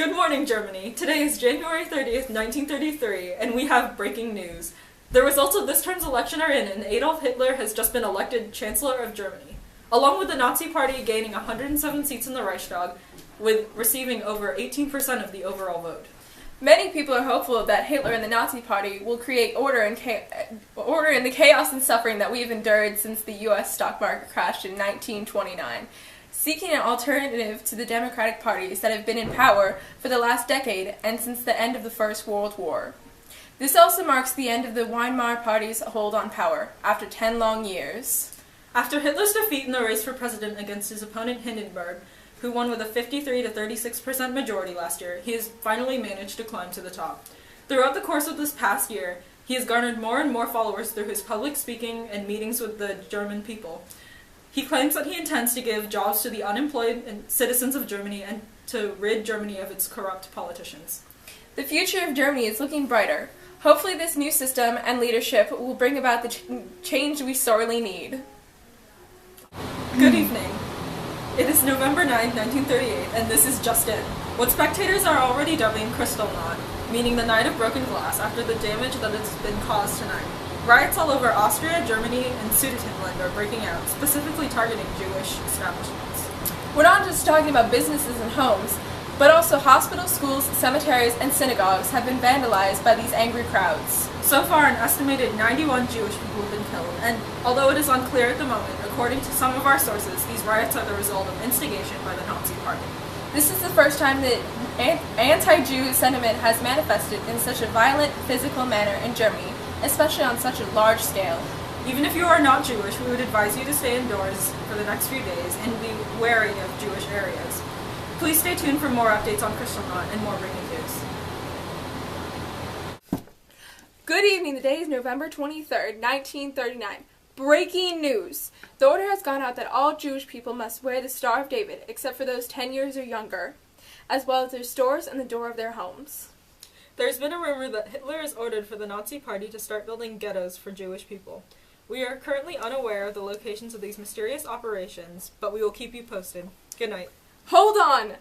Good morning, Germany. Today is January 30th, 1933, and we have breaking news. The results of this term's election are in, and Adolf Hitler has just been elected Chancellor of Germany, along with the Nazi Party gaining 107 seats in the Reichstag, with receiving over 18% of the overall vote. Many people are hopeful that Hitler and the Nazi Party will create order in the chaos and suffering that we've endured since the U.S. stock market crashed in 1929. Seeking an alternative to the democratic parties that have been in power for the last decade and since the end of the First World War. This also marks the end of the Weimar Party's hold on power, after 10 long years. After Hitler's defeat in the race for president against his opponent Hindenburg, who won with a 53 to 36% majority last year, he has finally managed to climb to the top. Throughout the course of this past year, he has garnered more and more followers through his public speaking and meetings with the German people. He claims that he intends to give jobs to the unemployed and citizens of Germany and to rid Germany of its corrupt politicians. The future of Germany is looking brighter. Hopefully this new system and leadership will bring about the change we sorely need. Good evening. It is November 9, 1938, and this is just in. What spectators are already dubbing Kristallnacht, meaning the night of broken glass, after the damage that has been caused tonight. Riots all over Austria, Germany, and Sudetenland are breaking out, specifically targeting Jewish establishments. We're not just talking about businesses and homes, but also hospitals, schools, cemeteries, and synagogues have been vandalized by these angry crowds. So far, an estimated 91 Jewish people have been killed, and although it is unclear at the moment, according to some of our sources, these riots are the result of instigation by the Nazi Party. This is the first time that anti-Jew sentiment has manifested in such a violent, physical manner in Germany, especially on such a large scale. Even if you are not Jewish, we would advise you to stay indoors for the next few days and be wary of Jewish areas. Please stay tuned for more updates on Kristallnacht and more breaking news. Good evening, the day is November 23rd, 1939. Breaking news! The order has gone out that all Jewish people must wear the Star of David, except for those 10 years or younger, as well as their stores and the door of their homes. There's been a rumor that Hitler has ordered for the Nazi Party to start building ghettos for Jewish people. We are currently unaware of the locations of these mysterious operations, but we will keep you posted. Good night. Hold on!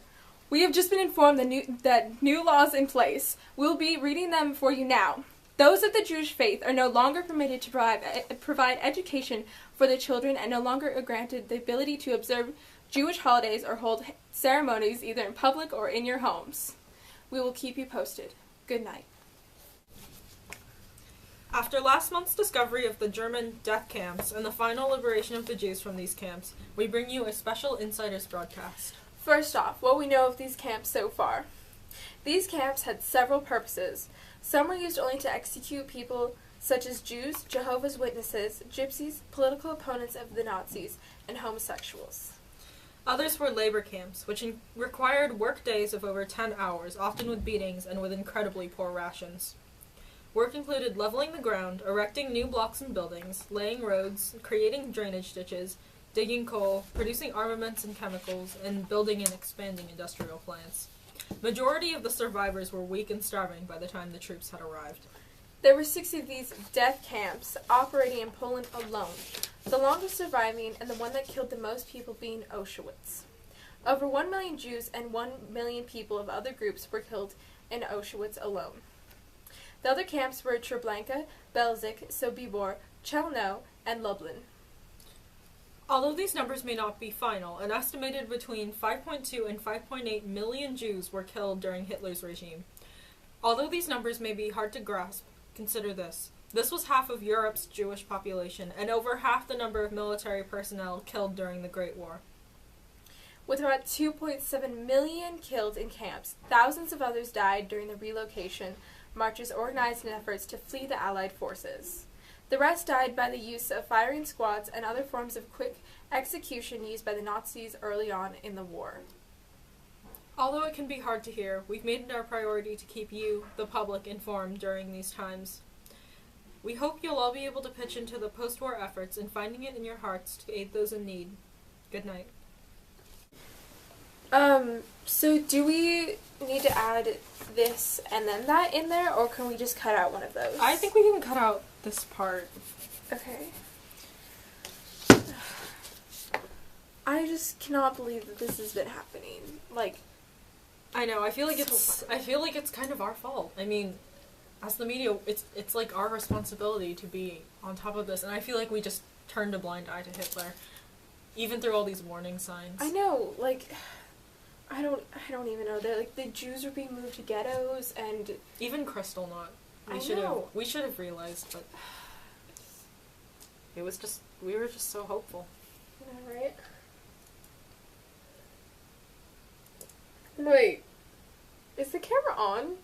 We have just been informed that new laws in place. We'll be reading them for you now. Those of the Jewish faith are no longer permitted to provide education for their children and no longer are granted the ability to observe Jewish holidays or hold ceremonies either in public or in your homes. We will keep you posted. Good night. After last month's discovery of the German death camps and the final liberation of the Jews from these camps, we bring you a special Insiders broadcast. First off, what we know of these camps so far. These camps had several purposes. Some were used only to execute people such as Jews, Jehovah's Witnesses, gypsies, political opponents of the Nazis, and homosexuals. Others were labor camps, which required work days of over 10 hours, often with beatings and with incredibly poor rations. Work included leveling the ground, erecting new blocks and buildings, laying roads, creating drainage ditches, digging coal, producing armaments and chemicals, and building and expanding industrial plants. Majority of the survivors were weak and starving by the time the troops had arrived. There were 6 of these death camps operating in Poland alone, the longest surviving and the one that killed the most people being Auschwitz. Over 1 million Jews and 1 million people of other groups were killed in Auschwitz alone. The other camps were Treblinka, Belzec, Sobibor, Chelmno, and Lublin. Although these numbers may not be final, an estimated between 5.2 and 5.8 million Jews were killed during Hitler's regime. Although these numbers may be hard to grasp, consider this. This was half of Europe's Jewish population, and over half the number of military personnel killed during the Great War. With about 2.7 million killed in camps, thousands of others died during the relocation marches organized in efforts to flee the Allied forces. The rest died by the use of firing squads and other forms of quick execution used by the Nazis early on in the war. Although it can be hard to hear, we've made it our priority to keep you, the public, informed during these times. We hope you'll all be able to pitch into the post-war efforts and finding it in your hearts to aid those in need. Good night. So do we need to add this and then that in there, or can we just cut out one of those? I think we can cut out this part. Okay. I just cannot believe that this has been happening. Like, I know. I feel like So it's kind of our fault. I mean, as the media, it's like our responsibility to be on top of this, and I feel like we just turned a blind eye to Hitler, even through all these warning signs. I know, like, I don't even know. They're like, the Jews are being moved to ghettos, and even Kristallnacht. We should have realized, but we were just so hopeful. Yeah, right? Wait, is the camera on?